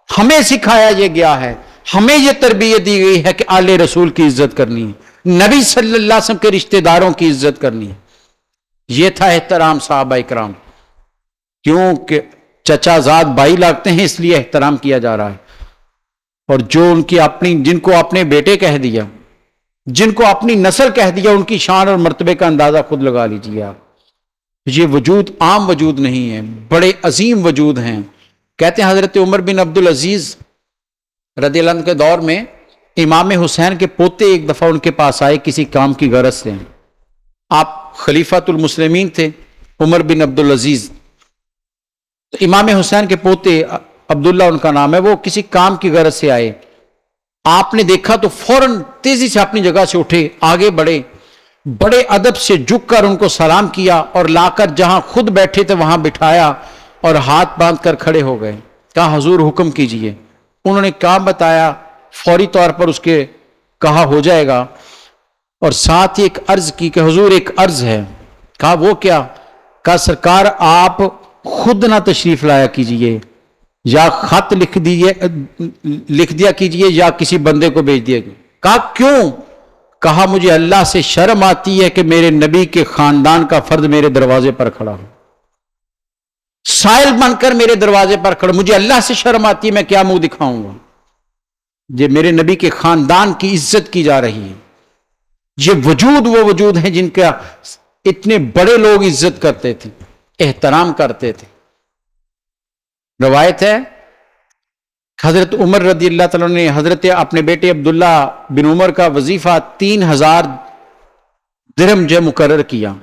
ہمیں سکھایا یہ گیا ہے، ہمیں یہ تربیت دی گئی ہے کہ آل رسول کی عزت کرنی ہے، نبی صلی اللہ علیہ وسلم کے رشتہ داروں کی عزت کرنی ہے۔ یہ تھا احترام صحابہ اکرام، کیونکہ چچا زاد بھائی لگتے ہیں اس لیے احترام کیا جا رہا ہے۔ اور جو ان کی جن کو اپنے بیٹے کہہ دیا، جن کو اپنی نسل کہہ دیا، ان کی شان اور مرتبے کا اندازہ خود لگا لیجیے آپ۔ یہ وجود عام وجود نہیں ہے، بڑے عظیم وجود ہیں۔ کہتے ہیں حضرت عمر بن عبدالعزیز رضی اللہ عنہ کے دور میں امام حسین کے پوتے ایک دفعہ ان کے پاس آئے کسی کام کی غرض سے۔ آپ خلیفۃ المسلمین تھے عمر بن عبدالعزیز، تو امام حسین کے پوتے عبداللہ ان کا نام ہے، وہ کسی کام کی غرض سے آئے۔ آپ نے دیکھا تو فوراً تیزی سے اپنی جگہ سے اٹھے، آگے بڑھے، بڑے ادب سے جھک کر ان کو سلام کیا اور لا کر جہاں خود بیٹھے تھے وہاں بٹھایا اور ہاتھ باندھ کر کھڑے ہو گئے۔ کہا حضور حکم کیجئے۔ انہوں نے کام بتایا، فوری طور پر اس کے کہا ہو جائے گا، اور ساتھ ہی ایک عرض کی کہ حضور ایک عرض ہے۔ کہا وہ کیا؟ کہا سرکار آپ خود نہ تشریف لایا کیجئے، یا خط لکھ دیا کیجئے یا کسی بندے کو بھیج دیا کیجئے۔ کہا کیوں؟ کہا مجھے اللہ سے شرم آتی ہے کہ میرے نبی کے خاندان کا فرد میرے دروازے پر کھڑا ہو، سائل بن کر میرے دروازے پر کھڑا، مجھے اللہ سے شرم آتی ہے، میں کیا منہ دکھاؤں گا؟ یہ میرے نبی کے خاندان کی عزت کی جا رہی ہے۔ یہ وجود وہ وجود ہیں جن کا اتنے بڑے لوگ عزت کرتے تھے، احترام کرتے تھے۔ روایت ہے حضرت عمر رضی اللہ تعالیٰ نے حضرت اپنے بیٹے عبداللہ بن عمر کا وظیفہ 3000 درہم جو مقرر کیا،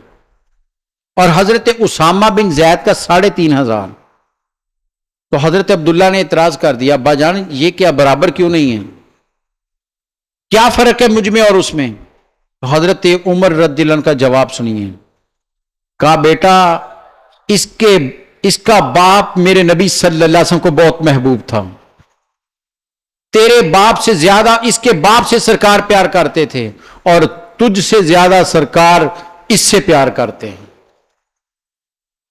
اور حضرت اسامہ بن زید کا 3500۔ تو حضرت عبداللہ نے اعتراض کر دیا، ابا جان یہ کیا برابر کیوں نہیں ہے؟ کیا فرق ہے مجھ میں اور اس میں؟ تو حضرت عمر رضی اللہ عنہ کا جواب سنیے۔ کہا بیٹا اس کا باپ میرے نبی صلی اللہ علیہ وسلم کو بہت محبوب تھا، تیرے باپ سے زیادہ اس کے باپ سے سرکار پیار کرتے تھے، اور تجھ سے زیادہ سرکار اس سے پیار کرتے ہیں۔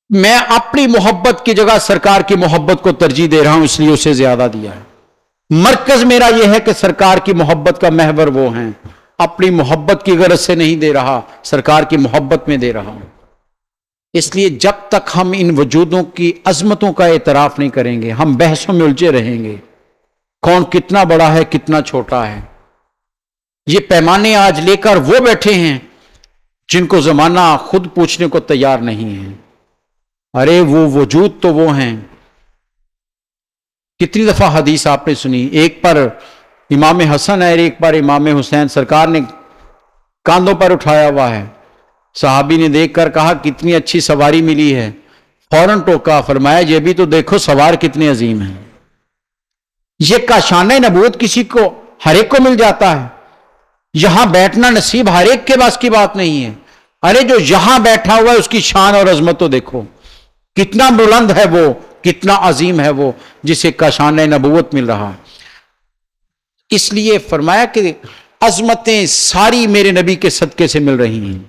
میں اپنی محبت کی جگہ سرکار کی محبت کو ترجیح دے رہا ہوں، اس لیے اسے زیادہ دیا ہے۔ مرکز میرا یہ ہے کہ سرکار کی محبت کا محور وہ ہیں، اپنی محبت کی غرض سے نہیں دے رہا، سرکار کی محبت میں دے رہا ہوں۔ اس لیے جب تک ہم ان وجودوں کی عظمتوں کا اعتراف نہیں کریں گے، ہم بحثوں میں الجھے رہیں گے، کون کتنا بڑا ہے کتنا چھوٹا ہے۔ یہ پیمانے آج لے کر وہ بیٹھے ہیں جن کو زمانہ خود پوچھنے کو تیار نہیں ہے۔ ارے وہ وجود تو وہ ہیں۔ کتنی دفعہ حدیث آپ نے سنی، ایک پر امام حسن ہے، ایک پر امام حسین، سرکار نے کاندھوں پر اٹھایا ہوا ہے۔ صحابی نے دیکھ کر کہا کتنی اچھی سواری ملی ہے، فوراً ٹوکا، فرمایا یہ بھی تو دیکھو سوار کتنے عظیم ہیں۔ یہ کاشانہ نبوت کسی کو ہر ایک کو مل جاتا ہے، یہاں بیٹھنا نصیب ہر ایک کے بس کی بات نہیں ہے۔ ارے جو یہاں بیٹھا ہوا ہے اس کی شان اور عظمت تو دیکھو، کتنا بلند ہے وہ، کتنا عظیم ہے وہ جسے کاشانہ نبوت مل رہا۔ اس لیے فرمایا کہ عظمتیں ساری میرے نبی کے صدقے سے مل رہی ہیں،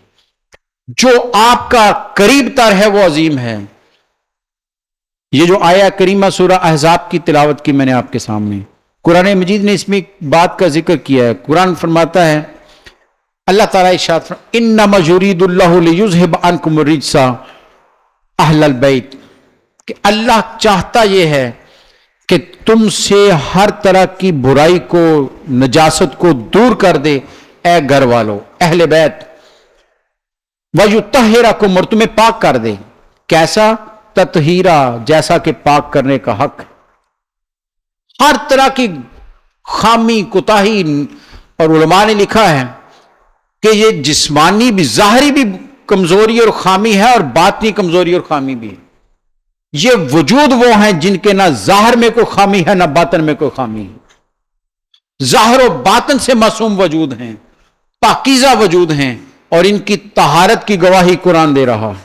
جو آپ کا قریب تر ہے وہ عظیم ہے۔ یہ جو آیہ کریمہ سورہ احزاب کی تلاوت کی میں نے آپ کے سامنے، قرآن مجید نے اس میں ایک بات کا ذکر کیا ہے۔ قرآن فرماتا ہے اللہ تعالیٰ ارشاد فرماتے ہیں انما یرید اللہ لیذھب عنکم الرجس اہل البیت، کہ اللہ چاہتا یہ ہے کہ تم سے ہر طرح کی برائی کو، نجاست کو دور کر دے، اے گھر والو، اہل بیت، وَيُطَهِّرَكُمْ، اور تمہیں پاک کر دے۔ کیسا؟ تطہیرا، جیسا کہ پاک کرنے کا حق ہے۔ ہر طرح کی خامی، کوتاہی، اور علماء نے لکھا ہے کہ یہ جسمانی بھی، ظاہری بھی کمزوری اور خامی ہے، اور باطنی کمزوری اور خامی بھی ہے۔ یہ وجود وہ ہیں جن کے نہ ظاہر میں کوئی خامی ہے، نہ باطن میں کوئی خامی ہے، ظاہر و باطن سے معصوم وجود ہیں، پاکیزہ وجود ہیں، اور ان کی طہارت کی گواہی قرآن دے رہا ہے۔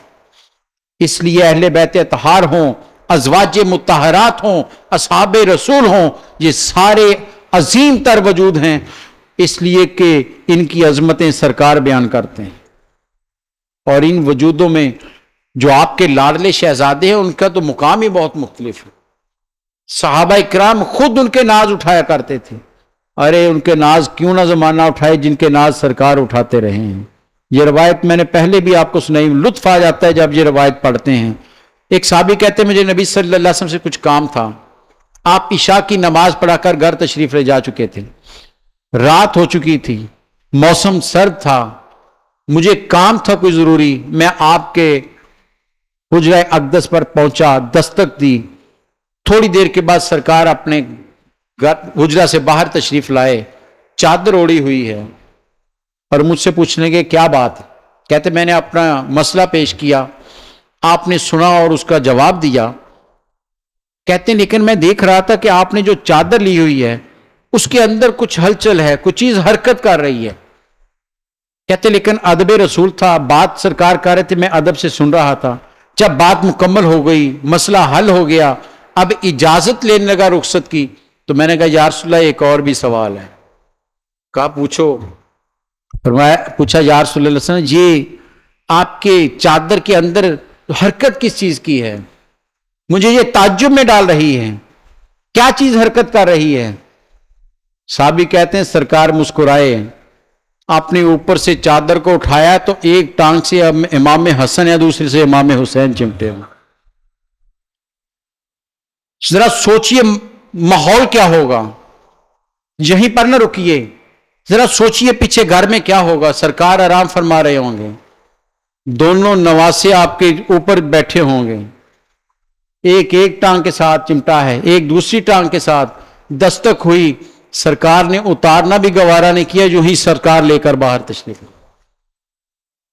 اس لیے اہل بیت اطہار ہوں، ازواج مطہرات ہوں، اصحاب رسول ہوں، یہ سارے عظیم تر وجود ہیں، اس لیے کہ ان کی عظمتیں سرکار بیان کرتے ہیں۔ اور ان وجودوں میں جو آپ کے لاڈلے شہزادے ہیں، ان کا تو مقام ہی بہت مختلف ہے۔ صحابہ کرام خود ان کے ناز اٹھایا کرتے تھے۔ ارے ان کے ناز کیوں نہ زمانہ اٹھائے جن کے ناز سرکار اٹھاتے رہے ہیں۔ یہ روایت میں نے پہلے بھی آپ کو سنائی، لطف آ جاتا ہے جب یہ روایت پڑھتے ہیں۔ ایک صحابی کہتے ہیں مجھے نبی صلی اللہ علیہ وسلم سے کچھ کام تھا، آپ عشاء کی نماز پڑھا کر گھر تشریف لے جا چکے تھے، رات ہو چکی تھی، موسم سرد تھا، مجھے کام تھا کوئی ضروری، میں آپ کے حجرہ اقدس پر پہنچا، دستک دی، تھوڑی دیر کے بعد سرکار اپنے حجرہ سے باہر تشریف لائے، چادر اوڑی ہوئی ہے، اور مجھ سے پوچھنے کے کیا بات؟ کہتے میں نے اپنا مسئلہ پیش کیا، آپ نے سنا اور اس کا جواب دیا۔ کہتے ہیں لیکن میں دیکھ رہا تھا کہ آپ نے جو چادر لی ہوئی ہے اس کے اندر کچھ ہلچل ہے، کچھ چیز حرکت کر رہی ہے۔ کہتے لیکن ادب رسول تھا، بات سرکار کر رہے تھے، میں ادب سے سن رہا تھا۔ جب بات مکمل ہو گئی، مسئلہ حل ہو گیا، اب اجازت لینے لگا رخصت کی، تو میں نے کہا یا رسول اللہ ایک اور بھی سوال ہے۔ کہا پوچھو۔ فرمایا، پوچھا یا رسول اللہ صلی اللہ علیہ وسلم، یہ آپ کے چادر کے اندر حرکت کس چیز کی ہے؟ مجھے یہ تعجب میں ڈال رہی ہے، کیا چیز حرکت کر رہی ہے؟ صحابی کہتے ہیں سرکار مسکرائے، آپ نے اوپر سے چادر کو اٹھایا تو ایک ٹانگ سے امام حسن یا دوسرے سے امام حسین چمٹے ہوئے۔ ذرا سوچئے ماحول کیا ہوگا، یہیں پر نہ رکیے، ذرا سوچئے پیچھے گھر میں کیا ہوگا۔ سرکار آرام فرما رہے ہوں گے، دونوں نواسے آپ کے اوپر بیٹھے ہوں گے، ایک ٹانگ کے ساتھ چمٹا ہے، ایک دوسری ٹانگ کے ساتھ، دستک ہوئی، سرکار نے اتارنا بھی گوارا نہیں کیا، جو ہی سرکار لے کر باہر تشریف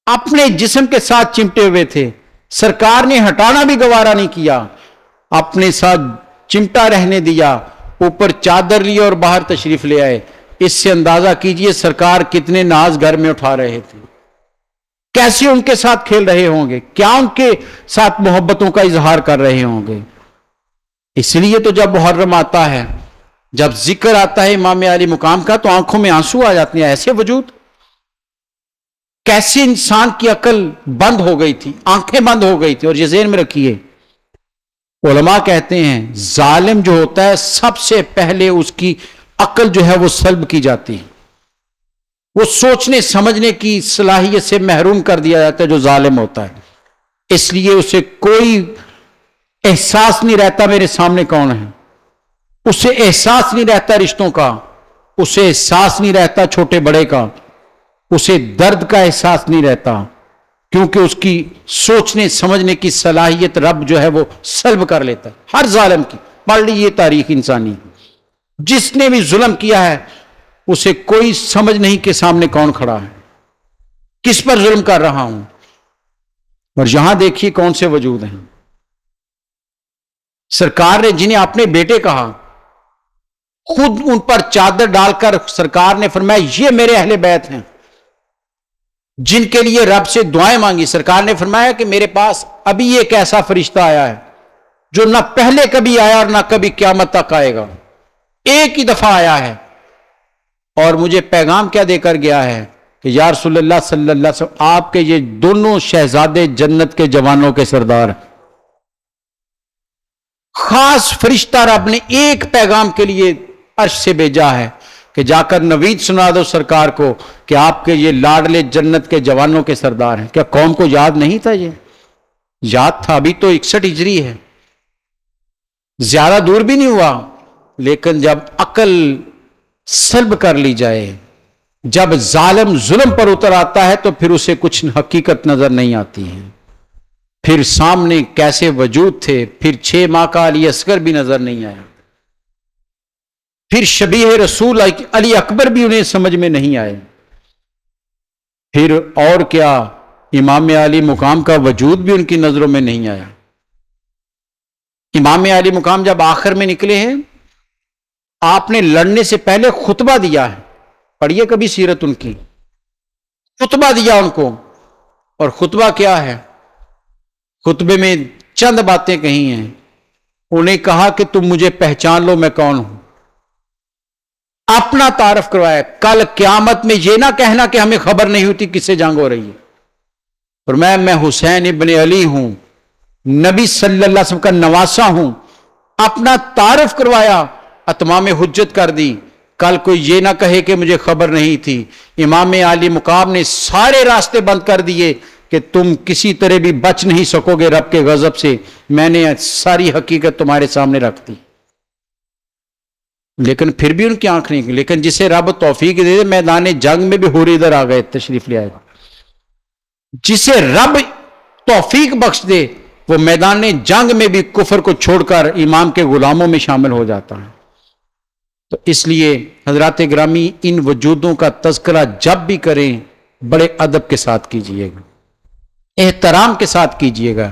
اپنے جسم کے ساتھ چمٹے ہوئے تھے، سرکار نے ہٹانا بھی گوارا نہیں کیا، اپنے ساتھ چمٹا رہنے دیا، اوپر چادر لی اور باہر تشریف لے آئے۔ اس سے اندازہ کیجئے سرکار کتنے ناز گھر میں اٹھا رہے تھے، کیسے ان کے ساتھ کھیل رہے ہوں گے، کیا ان کے ساتھ محبتوں کا اظہار کر رہے ہوں گے۔ اس لیے تو جب محرم آتا ہے، جب ذکر آتا ہے امام علی مقام کا، تو آنکھوں میں آنسو آ جاتے ہیں۔ ایسے وجود، کیسے انسان کی عقل بند ہو گئی تھی، آنکھیں بند ہو گئی تھی۔ اور یہ ذہن میں رکھیے، علماء کہتے ہیں ظالم جو ہوتا ہے سب سے پہلے اس کی عقل جو ہے وہ سلب کی جاتی ہے، وہ سوچنے سمجھنے کی صلاحیت سے محروم کر دیا جاتا ہے جو ظالم ہوتا ہے۔ اس لیے اسے کوئی احساس نہیں رہتا میرے سامنے کون ہے، اسے احساس نہیں رہتا رشتوں کا، اسے احساس نہیں رہتا چھوٹے بڑے کا، اسے درد کا احساس نہیں رہتا، کیونکہ اس کی سوچنے سمجھنے کی صلاحیت رب جو ہے وہ سلب کر لیتا ہے۔ ہر ظالم کی پڑھ لی یہ تاریخ انسانی، جس نے بھی ظلم کیا ہے اسے کوئی سمجھ نہیں کہ سامنے کون کھڑا ہے، کس پر ظلم کر رہا ہوں۔ اور یہاں دیکھیے کون سے وجود ہیں۔ سرکار نے جنہیں اپنے بیٹے کہا، خود ان پر چادر ڈال کر سرکار نے فرمایا یہ میرے اہل بیت ہیں، جن کے لیے رب سے دعائیں مانگی۔ سرکار نے فرمایا کہ میرے پاس ابھی ایک ایسا فرشتہ آیا ہے جو نہ پہلے کبھی آیا اور نہ کبھی قیامت تک آئے گا، ایک ہی دفعہ آیا ہے، اور مجھے پیغام کیا دے کر گیا ہے کہ یا رسول اللہ صلی اللہ علیہ وسلم، آپ کے یہ دونوں شہزادے جنت کے جوانوں کے سردار ہیں۔ خاص فرشتہ رب نے ایک پیغام کے لیے عرش سے بھیجا ہے کہ جا کر نوید سنا دو سرکار کو کہ آپ کے یہ لاڈلے جنت کے جوانوں کے سردار ہیں. کیا قوم کو یاد نہیں تھا؟ یہ یاد تھا. ابھی تو 61 ہجری ہے، زیادہ دور بھی نہیں ہوا. لیکن جب عقل سلب کر لی جائے، جب ظالم ظلم پر اتر آتا ہے تو پھر اسے کچھ حقیقت نظر نہیں آتی ہے. پھر سامنے کیسے وجود تھے، پھر 6 ماہ کا علی اصغر بھی نظر نہیں آیا، پھر شبیہ رسول علی اکبر بھی انہیں سمجھ میں نہیں آئے. پھر اور کیا، امام علی مقام کا وجود بھی ان کی نظروں میں نہیں آیا. امام علی مقام جب آخر میں نکلے ہیں، آپ نے لڑنے سے پہلے خطبہ دیا ہے. پڑھیے کبھی سیرت ان کی. خطبہ دیا ان کو، اور خطبہ کیا ہے؟ خطبے میں چند باتیں کہی ہیں. انہیں کہا کہ تم مجھے پہچان لو میں کون ہوں. اپنا تعارف کروایا. کل قیامت میں یہ نہ کہنا کہ ہمیں خبر نہیں ہوتی کس سے جنگ ہو رہی ہے. اور میں حسین ابن علی ہوں، نبی صلی اللہ علیہ وسلم کا نواسا ہوں. اپنا تعارف کروایا، اتمام حجت کر دی. کل کوئی یہ نہ کہے کہ مجھے خبر نہیں تھی. امام علی مقام نے سارے راستے بند کر دیے کہ تم کسی طرح بھی بچ نہیں سکو گے رب کے غضب سے. میں نے ساری حقیقت تمہارے سامنے رکھ دی. لیکن پھر بھی ان کی آنکھ نہیں. لیکن جسے رب توفیق دے دے، میدان جنگ میں بھی ہور ادھر آ گئے، تشریف لے آئے. جسے رب توفیق بخش دے وہ میدان جنگ میں بھی کفر کو چھوڑ کر امام کے غلاموں میں شامل ہو جاتا ہے. تو اس لیے حضرات گرامی، ان وجودوں کا تذکرہ جب بھی کریں بڑے ادب کے ساتھ کیجئے گا، احترام کے ساتھ کیجئے گا.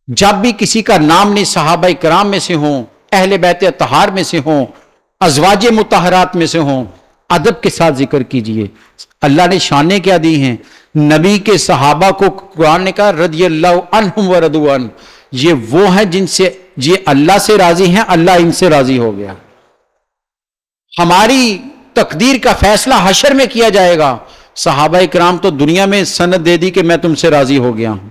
جب بھی کسی کا نام نہیں، صحابہ کرام میں سے ہوں، اہل بیت اطہار میں سے ہوں، ازواج مطہرات میں سے ہوں، ادب کے ساتھ ذکر کیجئے. اللہ نے شانیں کیا دی ہیں؟ نبی کے صحابہ کو قرآن نے کہا رضی اللہ عنہم ورضوا عنہ. یہ وہ ہیں جن سے یہ اللہ سے راضی ہیں، اللہ ان سے راضی ہو گیا. ہماری تقدیر کا فیصلہ حشر میں کیا جائے گا. صحابہ کرام تو دنیا میں سند دے دی کہ میں تم سے راضی ہو گیا ہوں.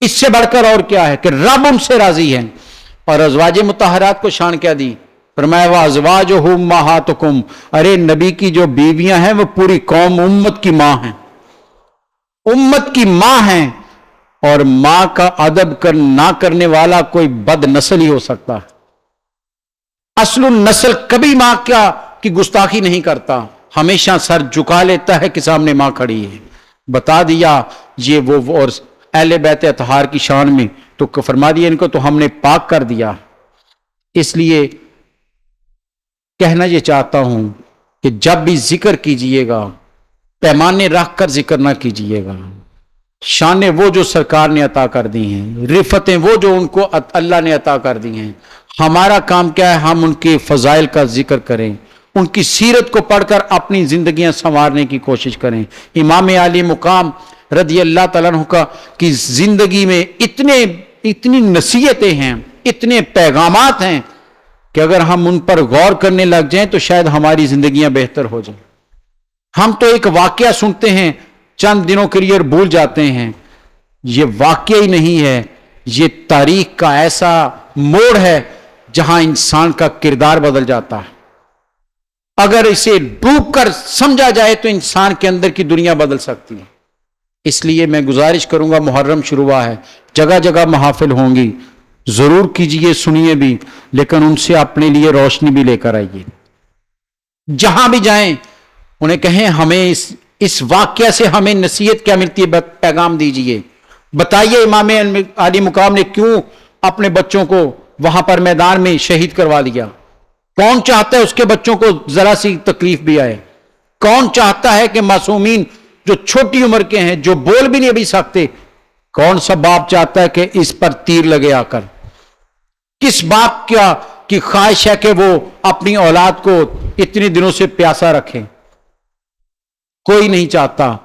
اس سے بڑھ کر اور کیا ہے کہ رب ان سے راضی ہے. اور ازواج مطہرات کو شان کیا دی؟ فرمایا وازواجہ امہاتکم. ارے نبی کی جو بیویاں ہیں وہ پوری قوم امت کی ماں ہیں، امت کی ماں ہیں. اور ماں کا ادب نہ کرنے والا کوئی بد نسل ہی ہو سکتا ہے. اصل النسل کبھی ماں کی گستاخی نہیں کرتا، ہمیشہ سر جھکا لیتا ہے کہ سامنے ماں کھڑی ہے. بتا دیا یہ وہ. اور اہل بیت اطہار کی شان میں تو فرما دیا ان کو تو ہم نے پاک کر دیا. اس لیے کہنا یہ چاہتا ہوں کہ جب بھی ذکر کیجئے گا پیمانے رکھ کر ذکر نہ کیجئے گا. شانیں وہ جو سرکار نے عطا کر دی ہیں، رفتیں وہ جو ان کو اللہ نے عطا کر دی ہیں. ہمارا کام کیا ہے؟ ہم ان کے فضائل کا ذکر کریں، ان کی سیرت کو پڑھ کر اپنی زندگیاں سنوارنے کی کوشش کریں. امام علی مقام رضی اللہ تعالیٰ عنہ کی زندگی میں اتنی نصیحتیں ہیں، اتنے پیغامات ہیں کہ اگر ہم ان پر غور کرنے لگ جائیں تو شاید ہماری زندگیاں بہتر ہو جائیں. ہم تو ایک واقعہ سنتے ہیں، چند دنوں کے لیے بھول جاتے ہیں. یہ واقعہ ہی نہیں ہے، یہ تاریخ کا ایسا موڑ ہے جہاں انسان کا کردار بدل جاتا ہے. اگر اسے ڈوب کر سمجھا جائے تو انسان کے اندر کی دنیا بدل سکتی ہے. اس لیے میں گزارش کروں گا، محرم شروع ہوا ہے، جگہ جگہ محافل ہوں گی، ضرور کیجئے، سنیے بھی، لیکن ان سے اپنے لیے روشنی بھی لے کر آئیے. جہاں بھی جائیں انہیں کہیں ہمیں اس واقعہ سے ہمیں نصیحت کیا ملتی ہے، پیغام دیجئے. بتائیے امام علی مقام نے کیوں اپنے بچوں کو وہاں پر میدان میں شہید کروا دیا؟ کون چاہتا ہے اس کے بچوں کو ذرا سی تکلیف بھی آئے؟ کون چاہتا ہے کہ معصومین جو چھوٹی عمر کے ہیں، جو بول بھی نہیں ابھی سکتے، کون سا باپ چاہتا ہے کہ اس پر تیر لگے آ کر؟ کس باپ کی خواہش ہے کہ وہ اپنی اولاد کو اتنے دنوں سے پیاسا رکھیں؟ کوئی نہیں چاہتا.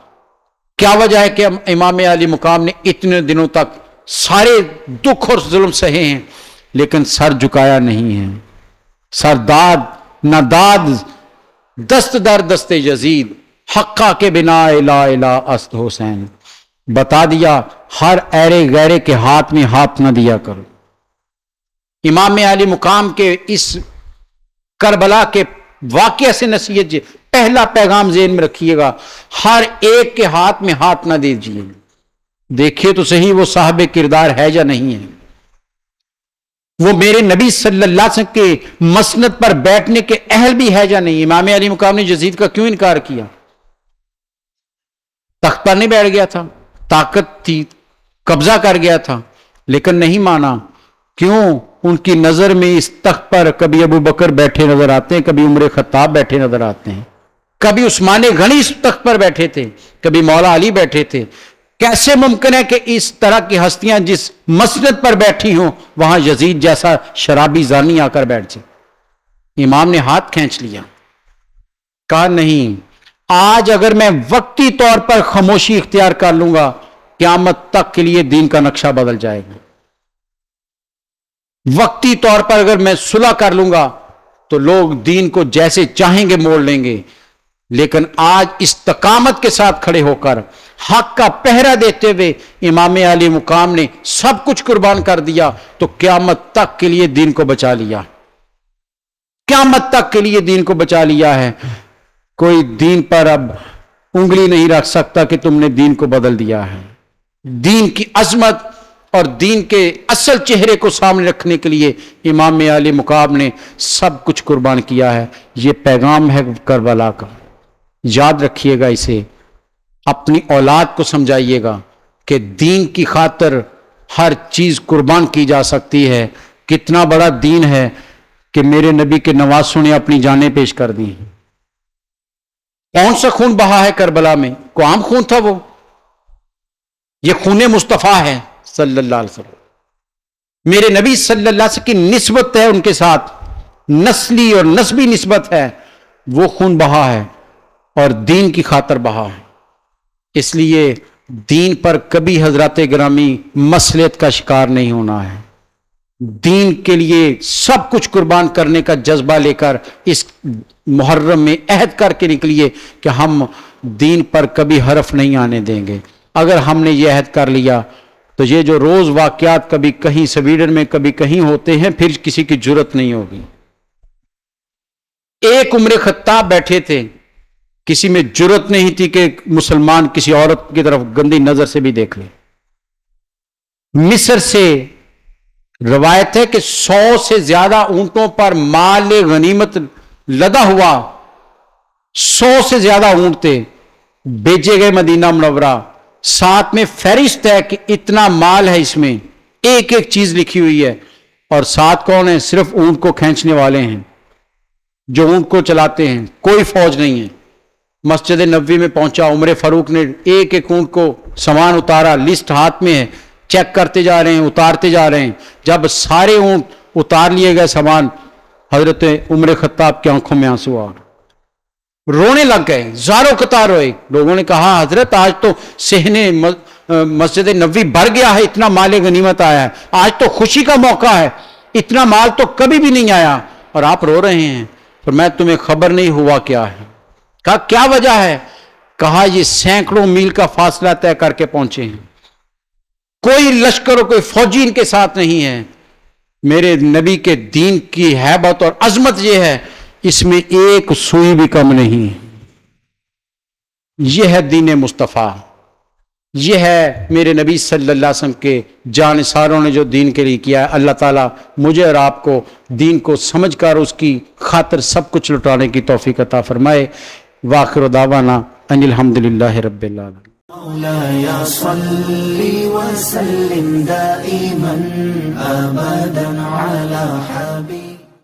کیا وجہ ہے کہ امام علی مقام نے اتنے دنوں تک سارے دکھ اور ظلم سہے ہیں لیکن سر جھکایا نہیں ہے؟ سرداد نہ داد دست در دست یزید، حقہ کے بنا لا الہ است حسین. بتا دیا ہر ایرے غیرے کے ہاتھ میں ہاتھ نہ دیا کرو. امام علی مقام کے اس کربلا کے واقعہ سے نصیحت جی، پہلا پیغام ذہن میں رکھیے گا، ہر ایک کے ہاتھ میں ہاتھ نہ دیجیے، دیکھیے تو صحیح وہ صاحب کردار ہے یا نہیں ہے، وہ میرے نبی صلی اللہ علیہ وسلم کے مسند پر بیٹھنے کے اہل بھی ہے یا نہیں۔ امام علی مقام نے یزید کا کیوں انکار کیا؟ تخت پر نہیں بیٹھ گیا تھا، طاقت تھی، قبضہ کر گیا تھا، لیکن نہیں مانا۔ کیوں؟ ان کی نظر میں اس تخت پر کبھی ابو بکر بیٹھے نظر آتے ہیں، کبھی عمر خطاب بیٹھے نظر آتے ہیں، کبھی عثمان غنی اس تخت پر بیٹھے تھے، کبھی مولا علی بیٹھے تھے۔ کیسے ممکن ہے کہ اس طرح کی ہستیاں جس مسجد پر بیٹھی ہوں وہاں یزید جیسا شرابی زانی آ کر بیٹھ جائے؟ امام نے ہاتھ کھینچ لیا، کہا نہیں، آج اگر میں وقتی طور پر خاموشی اختیار کر لوں گا، قیامت تک کے لیے دین کا نقشہ بدل جائے گا۔ وقتی طور پر اگر میں صلح کر لوں گا تو لوگ دین کو جیسے چاہیں گے موڑ لیں گے، لیکن آج استقامت کے ساتھ کھڑے ہو کر حق کا پہرا دیتے ہوئے امام علی مقام نے سب کچھ قربان کر دیا، تو قیامت تک کے لیے دین کو بچا لیا، قیامت تک کے لیے دین کو بچا لیا ہے۔ کوئی دین پر اب انگلی نہیں رکھ سکتا کہ تم نے دین کو بدل دیا ہے۔ دین کی عظمت اور دین کے اصل چہرے کو سامنے رکھنے کے لیے امام علی مقام نے سب کچھ قربان کیا ہے۔ یہ پیغام ہے کربلا کا، یاد رکھیے گا اسے، اپنی اولاد کو سمجھائیے گا کہ دین کی خاطر ہر چیز قربان کی جا سکتی ہے۔ کتنا بڑا دین ہے کہ میرے نبی کے نواسوں نے اپنی جانیں پیش کر دی ہیں۔ کون سا خون بہا ہے کربلا میں؟ کوئی عام خون تھا وہ؟ یہ خون مصطفیٰ ہے صلی اللہ علیہ وسلم۔ میرے نبی صلی اللہ علیہ وسلم کی نسبت ہے ان کے ساتھ، نسلی اور نسبی نسبت ہے، وہ خون بہا ہے اور دین کی خاطر بہا ہے۔ اس لیے دین پر کبھی حضرات گرامی مصلحت کا شکار نہیں ہونا ہے۔ دین کے لیے سب کچھ قربان کرنے کا جذبہ لے کر اس محرم میں عہد کر کے نکلیے کہ ہم دین پر کبھی حرف نہیں آنے دیں گے۔ اگر ہم نے یہ عہد کر لیا تو یہ جو روز واقعات کبھی کہیں سویڈن میں کبھی کہیں ہوتے ہیں، پھر کسی کی جرت نہیں ہوگی۔ ایک عمر خطاب بیٹھے تھے، کسی میں جرت نہیں تھی کہ مسلمان کسی عورت کی طرف گندی نظر سے بھی دیکھ لے۔ مصر سے روایت ہے کہ 100 سے زیادہ اونٹوں پر مال غنیمت لدا ہوا، 100 سے زیادہ اونٹ تھے، بھیجے گئے مدینہ منورہ، ساتھ میں فہرست ہے کہ اتنا مال ہے، اس میں ایک ایک چیز لکھی ہوئی ہے، اور ساتھ کون ہے؟ صرف اونٹ کو کھینچنے والے ہیں جو اونٹ کو چلاتے ہیں، کوئی فوج نہیں ہے۔ مسجد نبوی میں پہنچا، عمر فاروق نے ایک ایک اونٹ کو سامان اتارا، لسٹ ہاتھ میں ہے، چیک کرتے جا رہے ہیں، اتارتے جا رہے ہیں۔ جب سارے اونٹ اتار لیے گئے سامان، حضرت عمر خطاب کی آنکھوں میں آنسو آ گئے، رونے لگ گئے، زاروں قطار روئے۔ لوگوں نے کہا حضرت آج تو صحن مسجد نبوی بھر گیا ہے، اتنا مال غنیمت آیا ہے، آج تو خوشی کا موقع ہے، اتنا مال تو کبھی بھی نہیں آیا اور آپ رو رہے ہیں۔ فرمایا تمہیں خبر نہیں ہوا کیا ہے؟ کہا کیا وجہ ہے؟ کہا یہ سینکڑوں میل کا فاصلہ طے کر کے پہنچے ہیں، کوئی لشکر اور کوئی فوجی ان کے ساتھ نہیں ہے۔ میرے نبی کے دین کی ہیبت اور عظمت یہ ہے، اس میں ایک سوئی بھی کم نہیں۔ یہ ہے دین مصطفیٰ، یہ ہے میرے نبی صلی اللہ علیہ وسلم کے جانثاروں نے جو دین کے لیے کیا ہے۔ اللہ تعالیٰ مجھے اور آپ کو دین کو سمجھ کر اس کی خاطر سب کچھ لٹانے کی توفیق عطا فرمائے۔ وآخر دعوانا ان الحمدللہ رب العالمین۔ مولاي صل وسلم دائما أبدا على حبيبك